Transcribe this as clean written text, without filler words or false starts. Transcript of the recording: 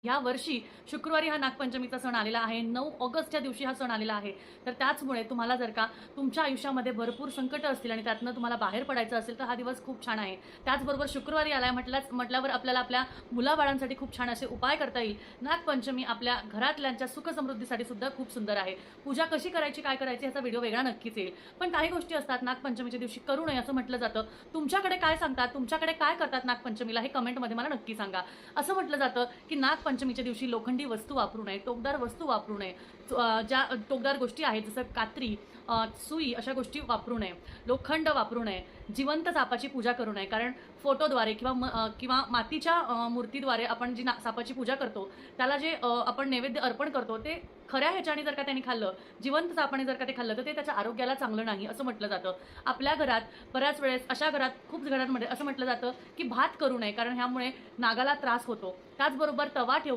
या वर्षी शुक्रवारी हा नागपंचमीचा सण आलेला आहे. 9 ऑगस्टच्या दिवशी हा सण आलेला आहे. तर त्याचमुळे तुम्हाला जर का तुमच्या आयुष्यामध्ये भरपूर संकटं असतील आणि त्यातनं तुम्हाला बाहेर पडायचं असेल, तर हा दिवस खूप छान आहे. त्याचबरोबर शुक्रवारी आलाय म्हटल्यावर आपल्याला आपल्या मुलाबाळांसाठी खूप छान असे उपाय करता येईल. नागपंचमी आपल्या घरातल्यांच्या सुखसमृद्धीसाठी सुद्धा खूप सुंदर आहे. पूजा कशी करायची, काय करायची याचा व्हिडिओ वेगळा नक्कीच येईल. पण काही गोष्टी असतात नागपंचमीच्या दिवशी करू नये असं म्हटलं जातं. तुमच्याकडे काय सांगतात, तुमच्याकडे काय करतात नागपंचमीला हे कमेंटमध्ये मला नक्की सांगा. असं म्हटलं जातं की नागपंचमीच्या दिवशी लोखंडी वस्तू वापरू नये, टोकदार वस्तू वापरू नये, ज्या टोकदार गोष्टी आहेत जसं कात्री, सुई अशा गोष्टी वापरू नये, लोखंड वापरू नये, जिवंत सापाची पूजा करू नये. कारण फोटोद्वारे किंवा मातीच्या मूर्तीद्वारे आपण जी सापाची पूजा करतो त्याला जे आपण नैवेद्य अर्पण करतो ते खऱ्या ह्याच्याने जर का त्यांनी खाल्लं, जिवंत सापाने जर का ते खाल्लं तर ते त्याच्या आरोग्याला चांगलं नाही असं म्हटलं जातं. आपल्या घरात बऱ्याच वेळेस अशा खूप घरांमध्ये असं म्हटलं जातं की भात करू नये, कारण ह्यामुळे नागाला त्रास होतो. त्याचबरोबर तवा ठेवू